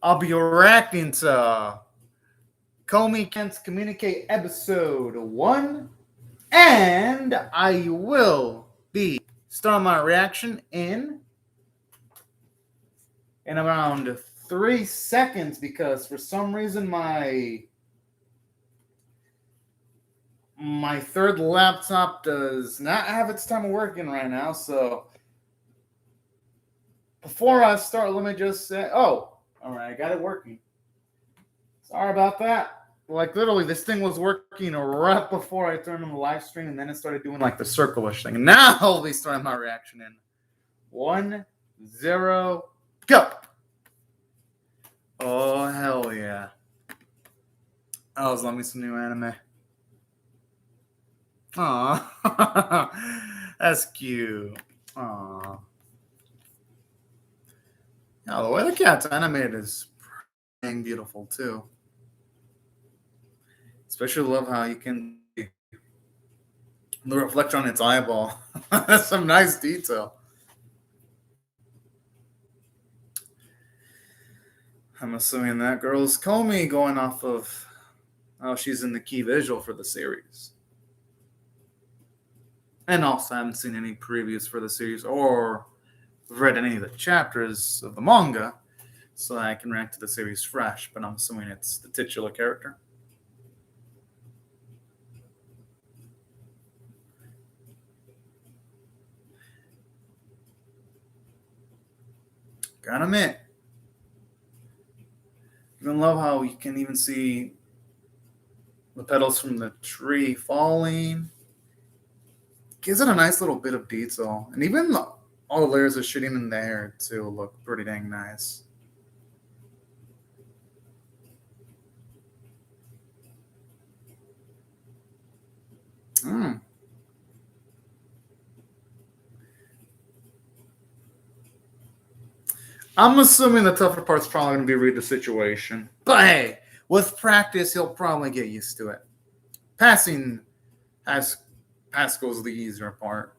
I'll be reacting to Komi Can't Communicate episode 1, and I will be starting my reaction in around 3 seconds because for some reason my third laptop does not have its time of working right now. So before I start, let me just say, oh, all right, I got it working. Sorry about that. Like literally, this thing was working right before I turned on the live stream, and then it started doing like the circle-ish thing. And now I'll be starting my reaction in 1, 0, go. Oh hell yeah! I was loving some new anime. Aw, that's cute. Aw. Yeah, the way the cat's animated is pretty beautiful too. Especially love how you can see the reflection on its eyeball. That's some nice detail. I'm assuming that girl's Komi going off of how she's in the key visual for the series. And also, I haven't seen any previews for the series or read any of the chapters of the manga, so I can react to the series fresh, but I'm assuming it's the titular character. Gotta admit, even love how you can even see the petals from the tree falling. Gives it a nice little bit of detail, and even all the layers of shooting in the hair too look pretty dang nice. Mm. I'm assuming the tougher part's probably going to be read the situation. But hey, with practice, he'll probably get used to it. Passing Pascal's the easier part.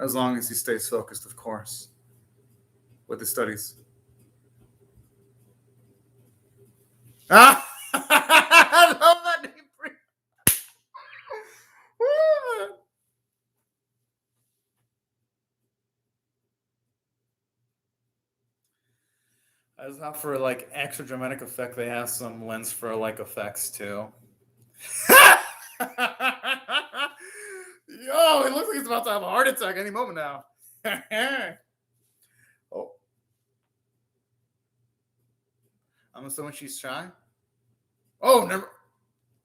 As long as he stays focused, of course, with his studies. Ah! I love that name. As how for like extra dramatic effect, they have some lens for like effects too. Yo, it looks like he's about to have a heart attack any moment now. Oh, I'm assuming she's shy. Oh, never.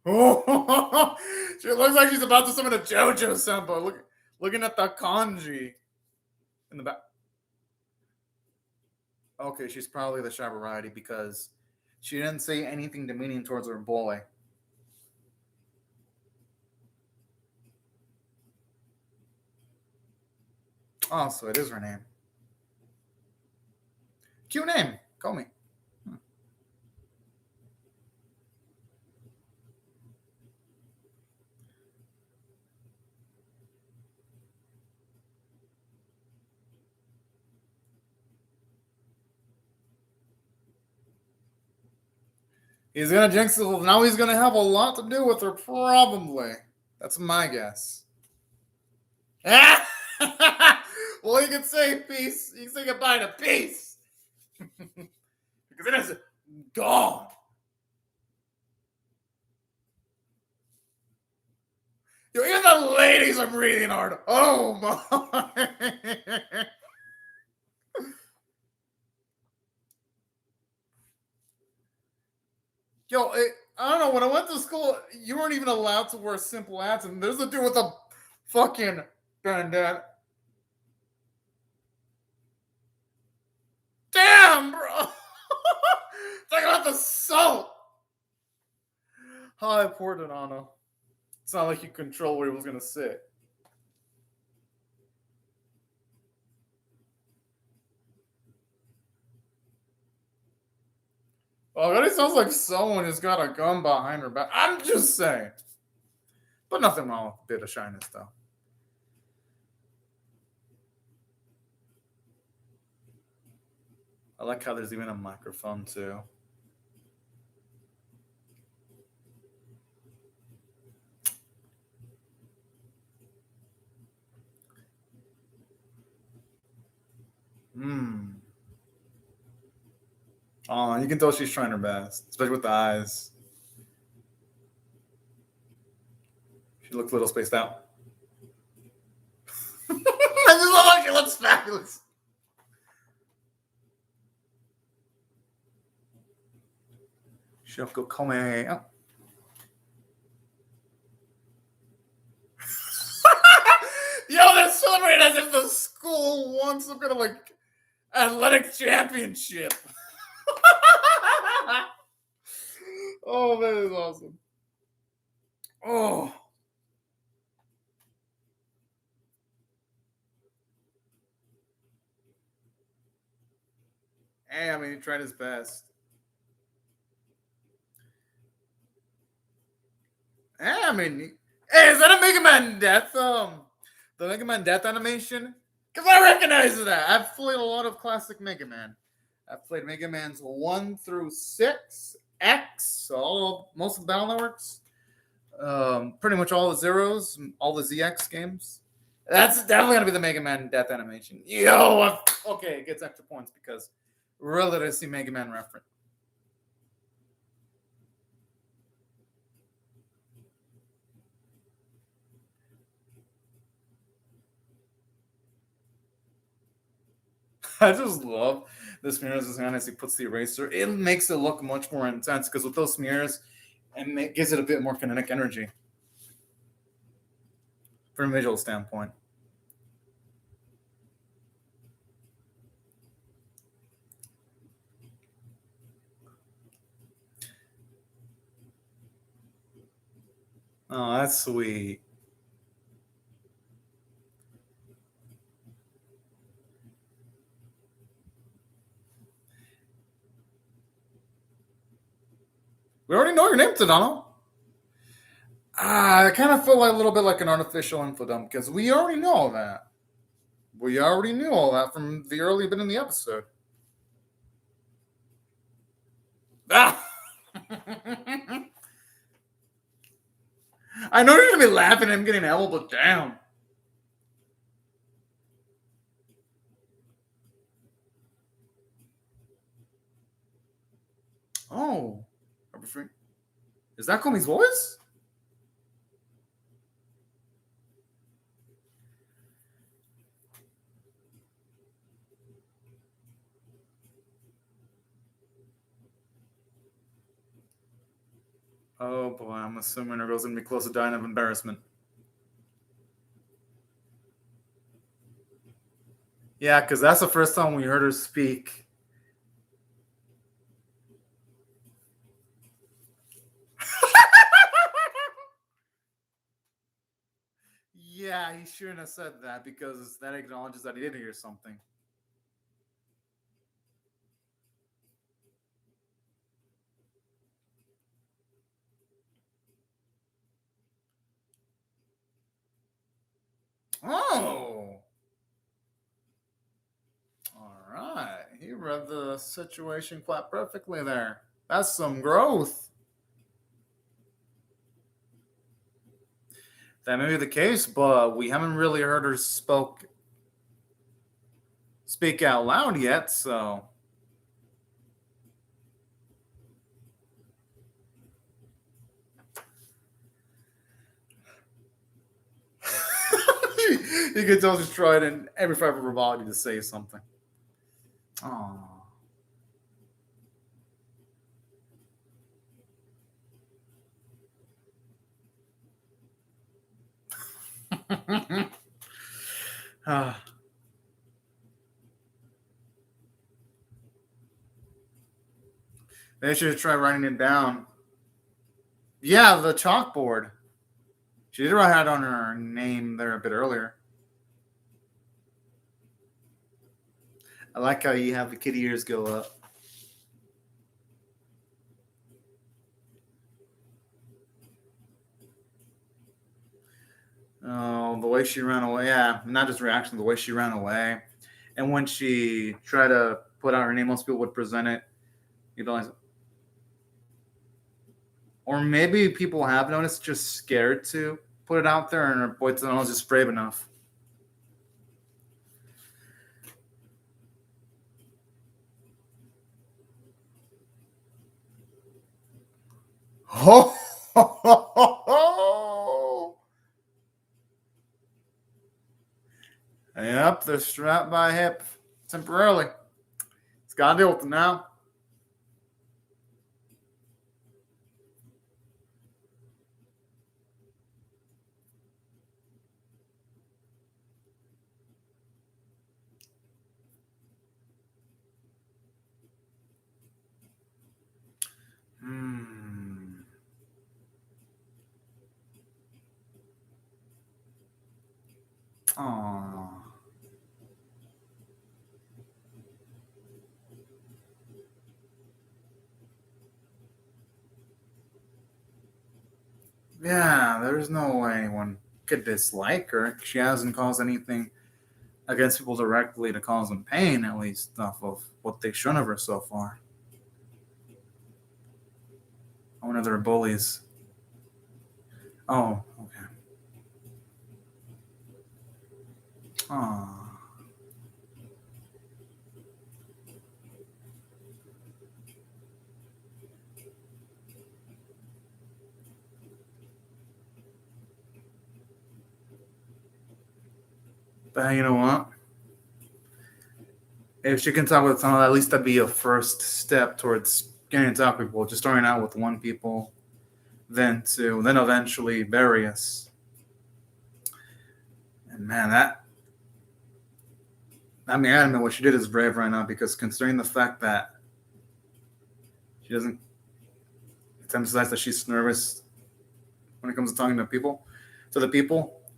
Oh, she looks like she's about to summon a JoJo Senpai. Looking at the kanji in the back. Okay, she's probably the shy variety because she didn't say anything demeaning towards her boy. Oh, so it is her name. Cute name. Komi. He's gonna jinx it. Now he's gonna have a lot to do with her, probably. That's my guess. Well, you can say peace. You can say goodbye to peace. Because it is gone. Yo, even the ladies are breathing hard. Oh my. Yo, I don't know. When I went to school, you weren't even allowed to wear simple hats, and there's a dude with a fucking bandana. Damn, bro. Talk about the salt. How I poured it on him. It's not like you control where he was gonna sit. Oh, that sounds like someone who's got a gun behind her back. I'm just saying. But nothing wrong with a bit of shyness, though. I like how there's even a microphone too. Oh, you can tell she's trying her best, especially with the eyes. She looks a little spaced out. I just love how she looks fabulous. Shoko Komi. Oh. Yo, they're celebrating as if the school won some kind of like athletic championship. Oh, that is awesome. Oh. Hey, I mean, he tried his best. Hey, I mean, hey, is that a Mega Man death? The Mega Man death animation? Because I recognize that. I've played a lot of classic Mega Man. I've played Mega Man's 1 through 6, X, most of the Battle Networks, pretty much all the Zeros, all the ZX games. That's definitely gonna be the Mega Man death animation. Yo, okay, it gets extra points because really to see Mega Man reference. I just love the smears as he puts the eraser. It makes it look much more intense because with those smears, it gives it a bit more kinetic energy from a visual standpoint. Oh, that's sweet. We already know your name, Tadano. I kind of feel like a little bit like an artificial info dump because we already know all that. We already knew all that from the early bit in the episode. Ah! I know you're gonna be laughing at him getting elbowed down. Oh, is that Komi's voice? Oh boy, I'm assuming her girl's gonna be close to dying of embarrassment. Yeah, because that's the first time we heard her speak. Yeah, he shouldn't have said that because that acknowledges that he did hear something. Oh! Alright. He read the situation quite perfectly there. That's some growth. That may be the case, but we haven't really heard her speak out loud yet, so. You can tell she's tried in every fiber of her body to say something. Aww. They should try writing it down. Yeah, the chalkboard. She did write out on her name there a bit earlier. I like how you have the kitty ears go up. Oh, the way she ran away. Yeah, not just reaction, the way she ran away. And when she tried to put out her name, most people would present it. Or maybe people have noticed, just scared to put it out there, and her boyfriend was just brave enough. Oh, yep, they're strapped by a hip temporarily. It's got to deal with it now. Aww. Yeah, there's no way anyone could dislike her. She hasn't caused anything against people directly to cause them pain, at least off of what they've shown of her so far. One of their bullies. Oh, okay. Aww. But you know what? If she can talk with someone, at least that'd be a first step towards getting to talk with people. Just starting out with one people, then two, then eventually various. And man, I don't know what she did is brave right now, because considering the fact that she doesn't, it's emphasized that she's nervous when it comes to talking to people,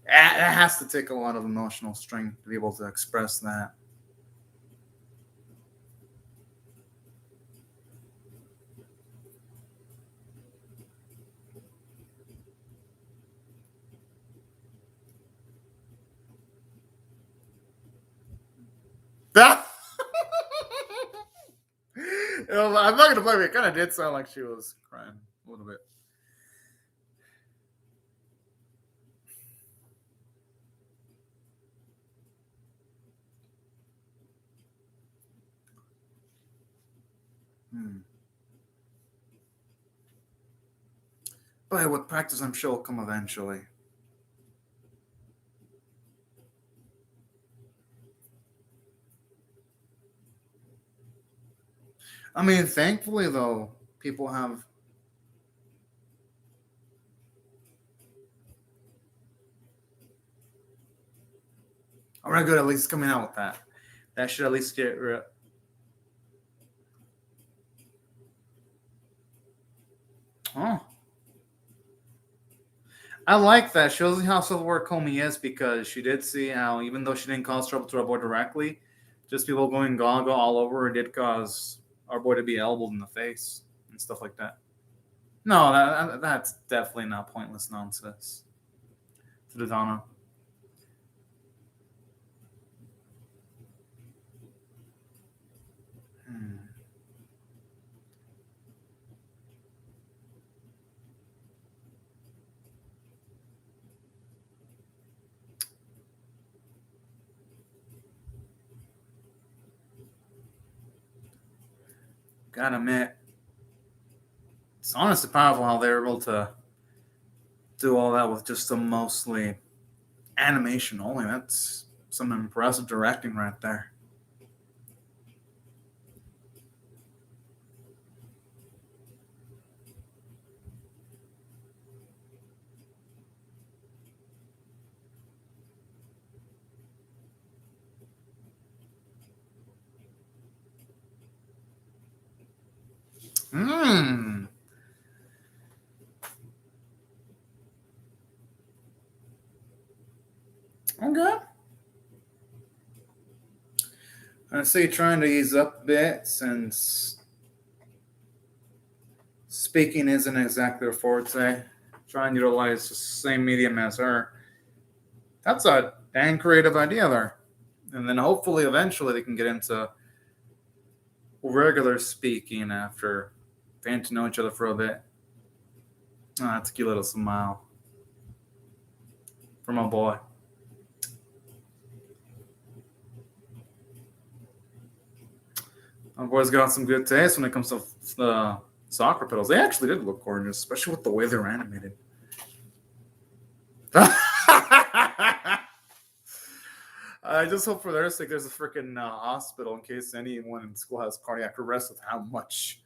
it has to take a lot of emotional strength to be able to express that. I'm not gonna blame you. It kind of did sound like she was crying a little bit. But with practice, I'm sure it'll come eventually. I mean, thankfully, though, people have. All right, good. At least coming out with that. That should at least get. Oh. I like that. Shows how self-aware Komi is, because she did see how, even though she didn't cause trouble to our boy directly, just people going gaga all over her did cause our boy to be elbowed in the face and stuff like that. No, that's definitely not pointless nonsense. To the Donna. Gotta admit, it's honestly powerful how they were able to do all that with just a mostly animation only. That's some impressive directing right there. Okay. I see trying to ease up a bit, since speaking isn't exactly her forte. Try and utilize the same medium as her. That's a dang creative idea there. And then hopefully eventually they can get into regular speaking after getting to know each other for a bit. Oh, that's a cute little smile from my boy. My boy's got some good taste when it comes to soccer pedals. They actually did look gorgeous, especially with the way they're animated. I just hope for their sake there's a freaking hospital in case anyone in school has cardiac arrest with how much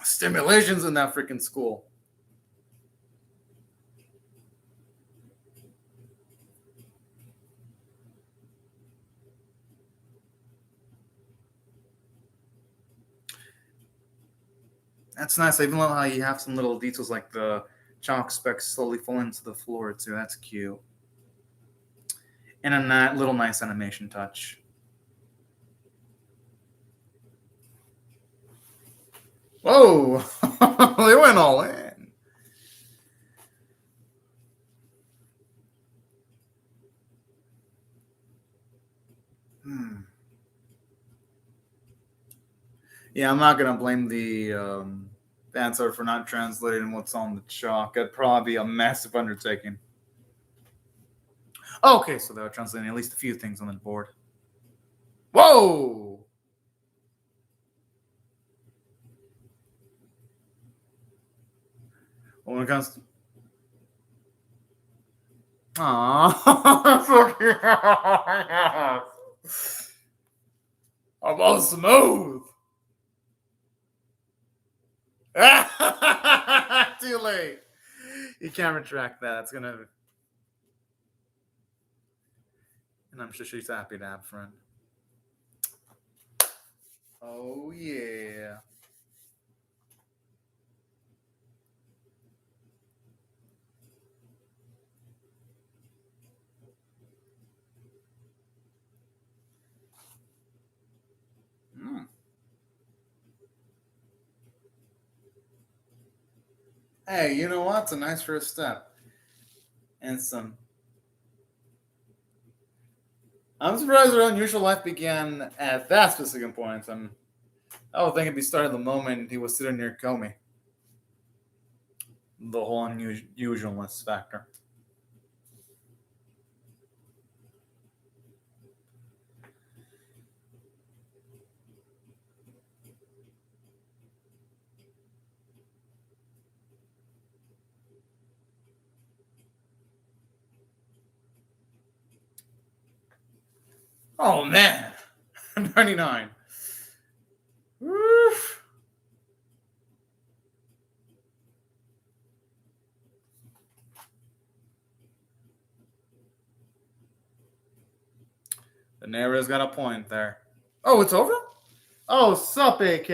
stimulation's in that freaking school. That's nice. I even love how you have some little details like the chalk specks slowly falling to the floor too. That's cute. And a little nice animation touch. Whoa! They went all in. Yeah, I'm not gonna blame the dancer for not translating what's on the chalk. That'd probably be a massive undertaking. Okay, so they were translating at least a few things on the board. Whoa! Well, when it comes to... Aww. I'm all smooth. Too late. You can't retract that. It's gonna... And I'm sure she's happy to have a friend. Oh, yeah. Hey, you know what? It's a nice first step. And some... I'm surprised their unusual life began at that specific point. I would think it'd be started the moment he was sitting near Komi. The whole unusualness factor. Oh, man. 99. Woof. The narrator's got a point there. Oh, it's over? Oh, sup, AK?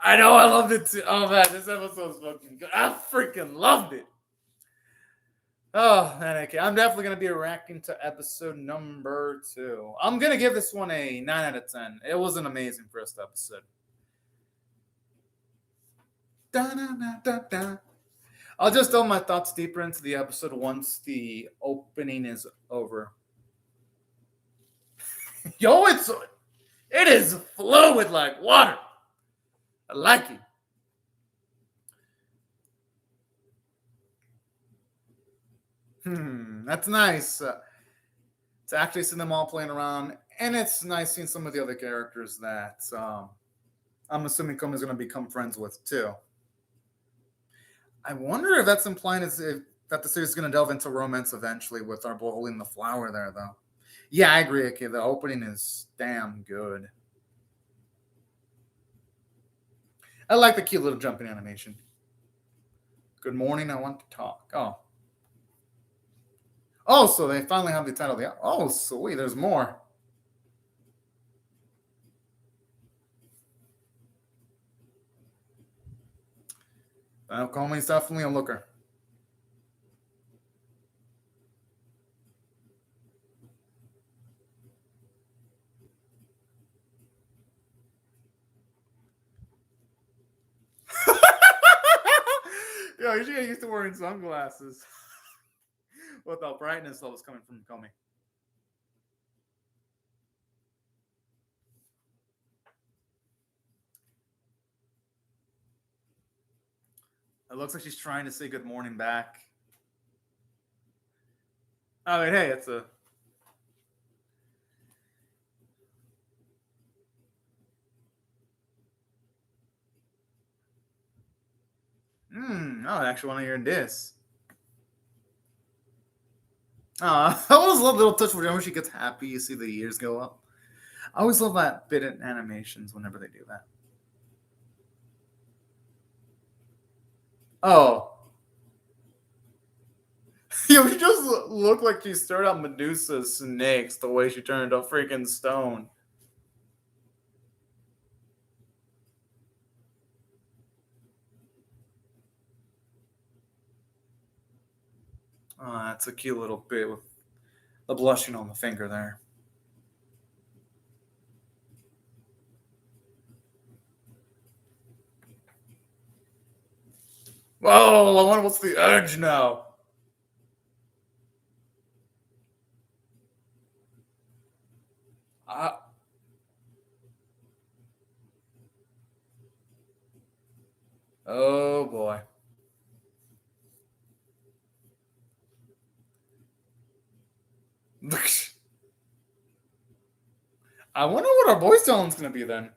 I know, I loved it too. Oh, man, this episode's fucking good. I freaking loved it. Oh, man, AK. I'm definitely going to be reacting to episode number 2. I'm going to give this one a 9 out of 10. It was an amazing first episode. Da-da-da-da-da. I'll just delve my thoughts deeper into the episode once the opening is over. Yo, it is fluid like water. I like it. That's nice. To actually see them all playing around, and it's nice seeing some of the other characters that I'm assuming Komi is going to become friends with too. I wonder if that's implying that the series is going to delve into romance eventually with our boy holding the flower there, though. Yeah, I agree. Okay, the opening is damn good. I like the cute little jumping animation. Good morning, I want to talk. Oh, so they finally have the title. Oh, sweet, there's more. Komi's definitely a looker. Yo, you should get used to wearing sunglasses with the brightness that was coming from Komi. It looks like she's trying to say good morning back. I mean, hey, it's a. I actually want to hear this. I always love little touch where she gets happy. You see the ears go up. I always love that bit in animations whenever they do that. Oh. Yo, she just looked like she stirred up Medusa's snakes the way she turned a freaking stone. Oh, that's a cute little bit with the blushing on the finger there. Oh, I wonder what's the edge now. Oh boy. I wonder what our voice talent's gonna be then.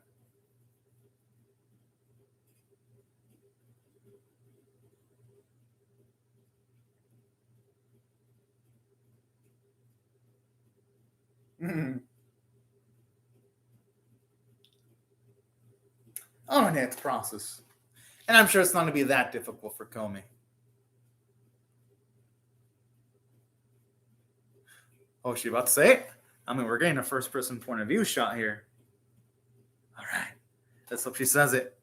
Oh, and it's process. And I'm sure it's not going to be that difficult for Komi. Oh, she about to say it? I mean, we're getting a first person point of view shot here. All right. Let's hope she says it.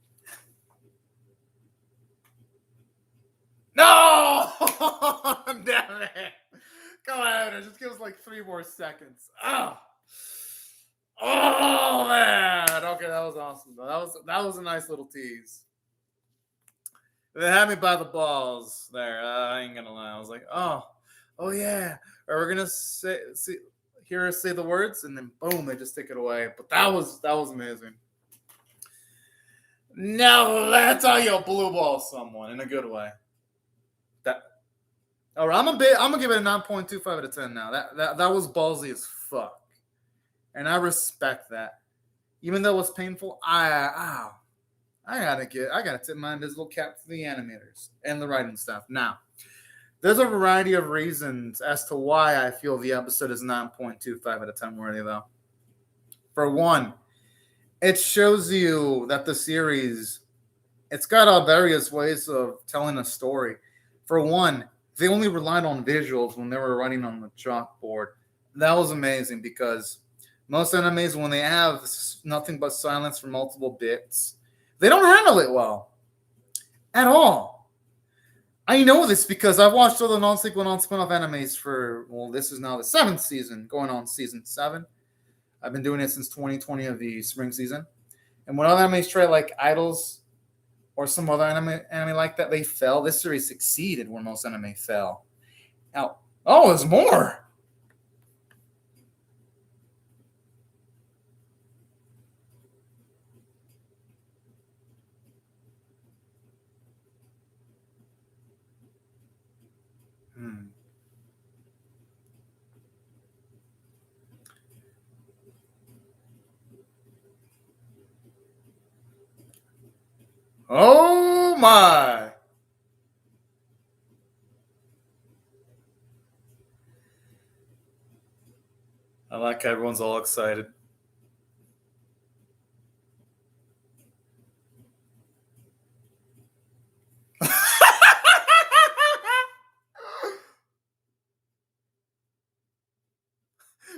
No! Damn it. Come on, just give us like 3 more seconds. Oh man. Okay, that was awesome. That was a nice little tease. They had me by the balls there. I ain't gonna lie. I was like, oh yeah. Are we gonna hear us say the words, and then boom, they just take it away. But that was amazing. Now that's how you blue ball someone in a good way. All right, I'm gonna give it a 9.25 out of 10 now. That was ballsy as fuck, and I respect that. Even though it was painful, I gotta tip my invisible cap to the animators and the writing staff. Now, there's a variety of reasons as to why I feel the episode is 9.25 out of 10 worthy, though. For one, it shows you that the series, it's got various ways of telling a story. For one, they only relied on visuals when they were writing on the chalkboard. That was amazing because most animes, when they have nothing but silence for multiple bits, they don't handle it well at all. I know this because I've watched all the non-sequel, non-spin-off animes for, well, this is now the 7th season, going on season 7. I've been doing it since 2020 of the spring season. And when other animes try like Idols or some other anime like that, they fell. This series succeeded where most anime fell. Now, there's more. Oh my! I like how everyone's all excited.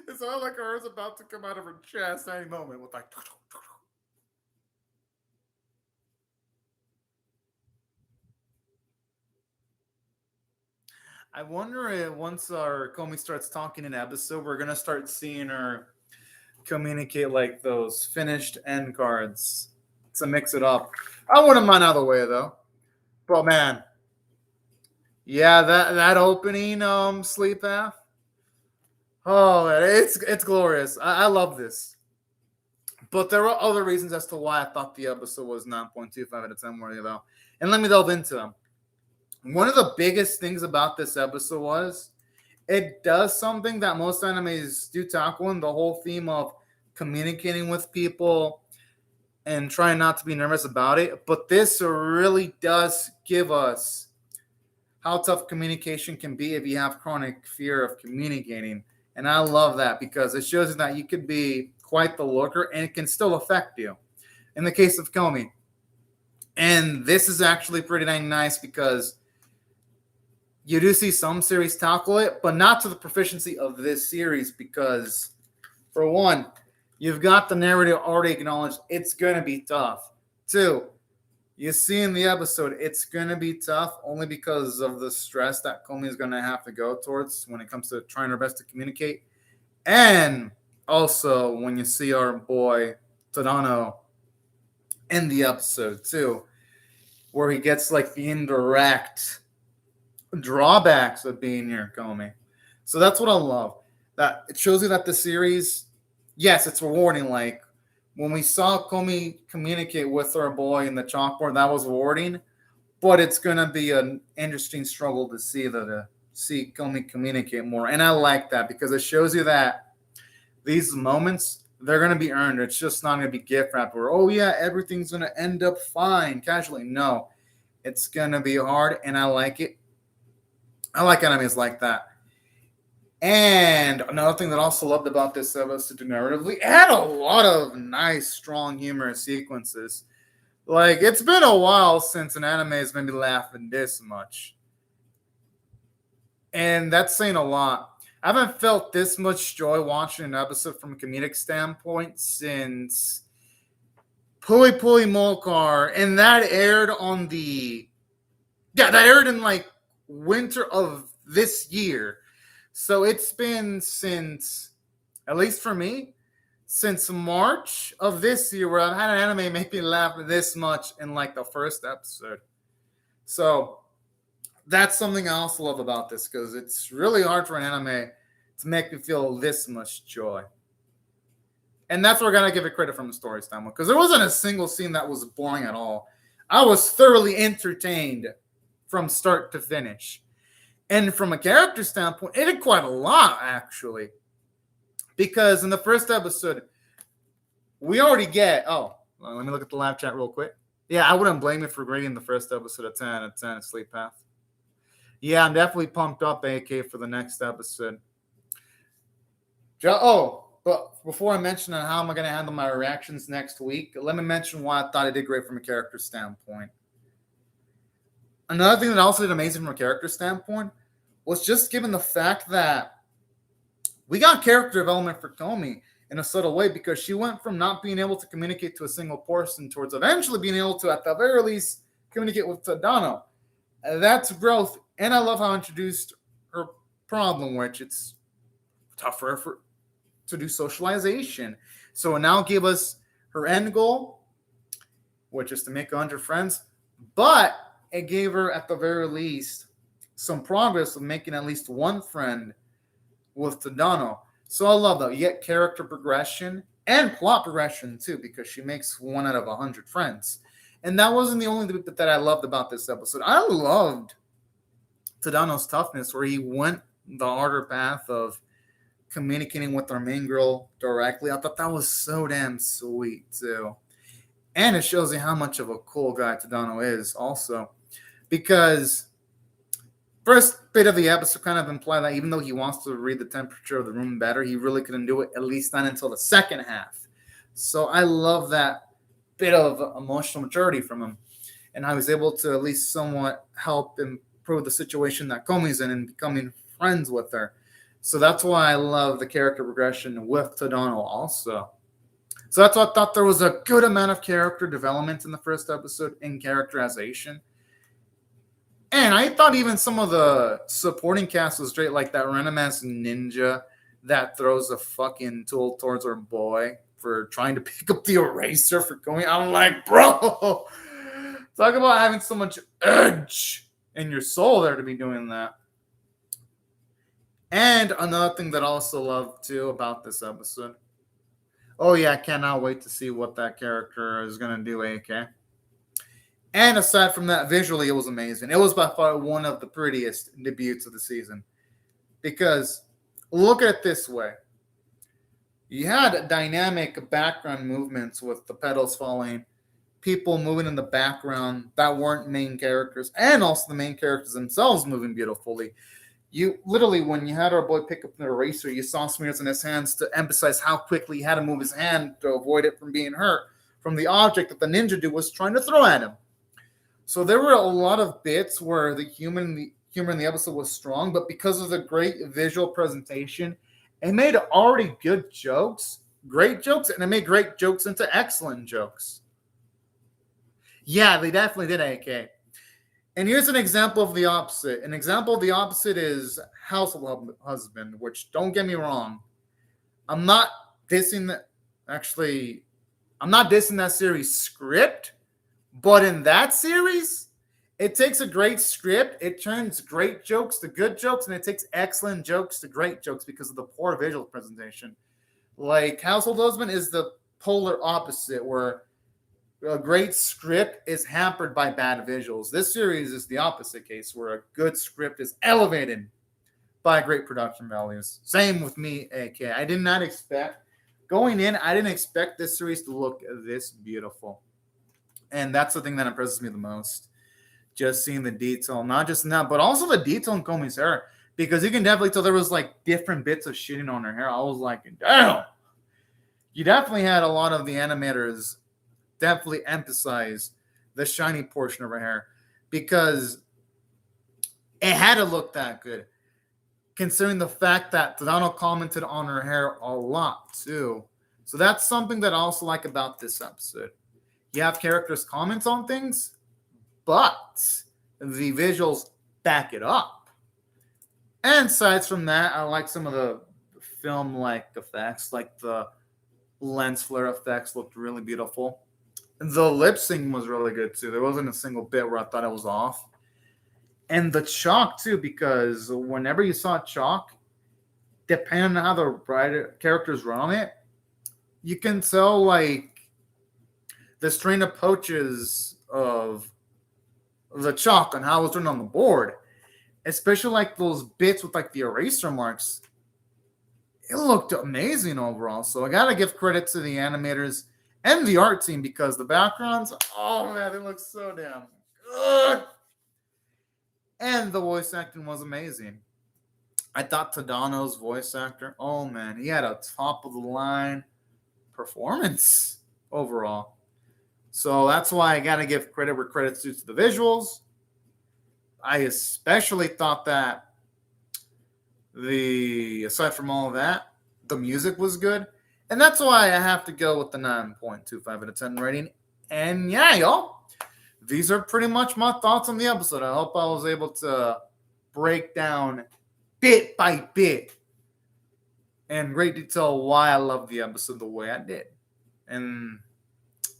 It sounded like hers about to come out of her chest any moment with like. I wonder if once our Komi starts talking in episode, we're gonna start seeing her communicate like those finished end cards to mix it up. I wouldn't mind either way though. But man, yeah, that opening sleep path. Oh man, it's glorious. I love this. But there are other reasons as to why I thought the episode was 9.25 out of 10 worthy though. And let me delve into them. one of the biggest things about this episode was it does something that most animes do tackle in the whole theme of communicating with people and trying not to be nervous about it. But this really does give us how tough communication can be if you have chronic fear of communicating. And I love that because it shows you that you could be quite the looker and it can still affect you. In the case of Komi. And this is actually pretty dang nice because you do see some series tackle it, but not to the proficiency of this series because, for one, you've got the narrative already acknowledged it's going to be tough. Two, you see in the episode it's going to be tough only because of the stress that Komi is going to have to go towards when it comes to trying her best to communicate. And also when you see our boy Tadano in the episode too, where he gets like the indirect drawbacks of being near Komi. So that's what I love. That it shows you that the series, yes, it's rewarding. Like when we saw Komi communicate with our boy in the chalkboard, that was rewarding. But it's gonna be an interesting struggle to see Komi communicate more. And I like that because it shows you that these moments, they're gonna be earned. It's just not gonna be gift wrapped where, oh yeah, everything's gonna end up fine casually. No, it's gonna be hard, and I like it. I like animes like that. And another thing that I also loved about this episode narratively, it had a lot of nice, strong, humorous sequences. Like, it's been a while since an anime has made me laugh this much. And that's saying a lot. I haven't felt this much joy watching an episode from a comedic standpoint since Puli Puli Molcar. And that aired that aired in like winter of this year. So it's been since, at least for me, since March of this year where I've had an anime make me laugh this much in like the first episode. So that's something I also love about this because it's really hard for an anime to make me feel this much joy. And that's where I gotta give it credit from the story standpoint because there wasn't a single scene that was boring at all. I was thoroughly entertained from start to finish. And from a character standpoint, it did quite a lot, actually. Because in the first episode, we already get... Oh, let me look at the live chat real quick. Yeah, I wouldn't blame you for grading the first episode a 10 out of 10 Sleep Path. Yeah, I'm definitely pumped up, AK, for the next episode. But before I mention how am I going to handle my reactions next week, let me mention why I thought I did great from a character standpoint. Another thing that also did amazing from a character standpoint was just given the fact that we got character development for Komi in a subtle way because she went from not being able to communicate to a single person towards eventually being able to, at the very least, communicate with Tadano. That's growth. And I love how I introduced her problem, which it's tougher to do socialization. So it now gave us her end goal, which is to make 100 friends. But it gave her, at the very least, some progress of making at least one friend with Tadano. So I love that. You get character progression and plot progression, too, because she makes 1 out of 100 friends. And that wasn't the only bit that I loved about this episode. I loved Tadano's toughness, where he went the harder path of communicating with our main girl directly. I thought that was so damn sweet, too. And it shows you how much of a cool guy Tadano is, also. Because first bit of the episode kind of implied that even though he wants to read the temperature of the room better, he really couldn't do it, at least not until the second half. So I love that bit of emotional maturity from him and how he's able to at least somewhat help improve the situation that Komi's in and becoming friends with her. So that's why I love the character progression with Tadano also. So that's why I thought there was a good amount of character development in the first episode and characterization. And I thought even some of the supporting cast was great, like that random ass ninja that throws a fucking tool towards our boy for trying to pick up the eraser for Komi. I'm like, bro, talk about having so much edge in your soul there to be doing that. And another thing that I also love too about this episode. Oh yeah, I cannot wait to see what that character is gonna do, AK. And aside from that, visually, it was amazing. It was by far one of the prettiest debuts of the season. Because look at it this way. You had dynamic background movements with the petals falling, people moving in the background that weren't main characters, and also the main characters themselves moving beautifully. You literally, when you had our boy pick up the eraser, you saw smears in his hands to emphasize how quickly he had to move his hand to avoid it from being hurt from the object that the ninja dude was trying to throw at him. So there were a lot of bits where the humor in the episode was strong, but because of the great visual presentation, it made already good jokes, great jokes, and it made great jokes into excellent jokes. Yeah, they definitely did, AK. And here's an example of the opposite. An example of the opposite is Household Husband, which, don't get me wrong, I'm not dissing that. Actually, I'm not dissing that series script, but in that series, it takes a great script, it turns great jokes to good jokes, and it takes excellent jokes to great jokes because of the poor visual presentation. Like, Household Husband is the polar opposite, where a great script is hampered by bad visuals. This series is the opposite case, where a good script is elevated by great production values. Same with me, AK. I did not expect, going in, I didn't expect this series to look this beautiful. And that's the thing that impresses me the most. Just seeing the detail, not just in that, but also the detail in Komi's hair. Because you can definitely tell there was like different bits of shitting on her hair. I was like, damn. You definitely had a lot of the animators definitely emphasize the shiny portion of her hair. Because it had to look that good. Considering the fact that Tadano commented on her hair a lot too. So that's something that I also like about this episode. You have characters comment on things, but the visuals back it up. And aside from that, I like some of the film-like effects, like the lens flare effects looked really beautiful. The lip sync was really good too. There wasn't a single bit where I thought it was off. And the chalk too, because whenever you saw chalk, depending on how the characters run on it, you can tell like the strain approaches of the chalk and how it's written on the board, especially like those bits with like the eraser marks. It looked amazing overall. So I gotta give credit to the animators and the art team because the backgrounds, oh man, they look so damn good. And the voice acting was amazing. I thought Tadano's voice actor, oh man, he had a top of the line performance overall. So that's why I got to give credit where credit's due to the visuals. I especially thought that aside from all of that, the music was good. And that's why I have to go with the 9.25 out of 10 rating. And yeah, y'all, these are pretty much my thoughts on the episode. I hope I was able to break down bit by bit in great detail why I love the episode the way I did.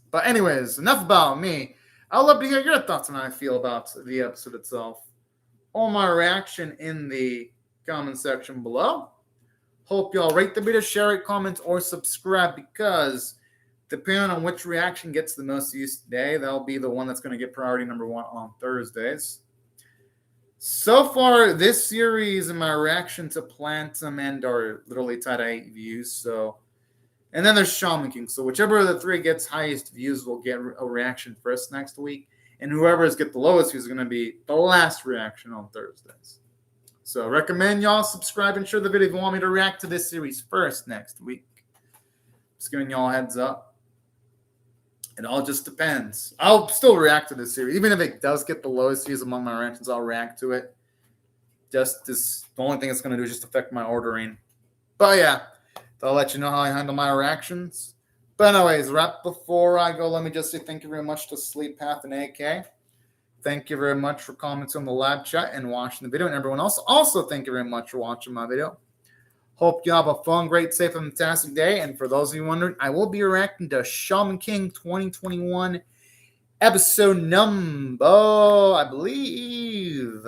But anyways, enough about me. I'd love to hear your thoughts on how I feel about the episode itself. Or my reaction in the comment section below. Hope y'all rate the video, share it, comment, or subscribe because depending on which reaction gets the most use today, that'll be the one that's going to get priority number 1 on Thursdays. So far, this series and my reaction to Platinum End are literally tie-dye views, so... And then there's Shaman King. So whichever of the three gets highest views will get a reaction first next week. And whoever's get the lowest views is going to be the last reaction on Thursdays. So recommend y'all subscribe and share the video if you want me to react to this series first next week. Just giving y'all a heads up. It all just depends. I'll still react to this series. Even if it does get the lowest views among my reactions, I'll react to it. The only thing it's going to do is just affect my ordering. But yeah. I'll let you know how I handle my reactions. But anyways, right before I go, let me just say thank you very much to Sleep Path and AK. Thank you very much for commenting on the live chat and watching the video. And everyone else, also thank you very much for watching my video. Hope you have a fun, great, safe, and fantastic day. And for those of you wondering, I will be reacting to Shaman King 2021 episode number, I believe,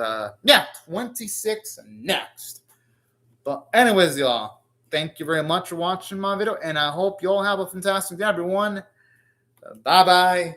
26 next. But anyways, y'all. Thank you very much for watching my video, and I hope you all have a fantastic day, everyone. Bye-bye.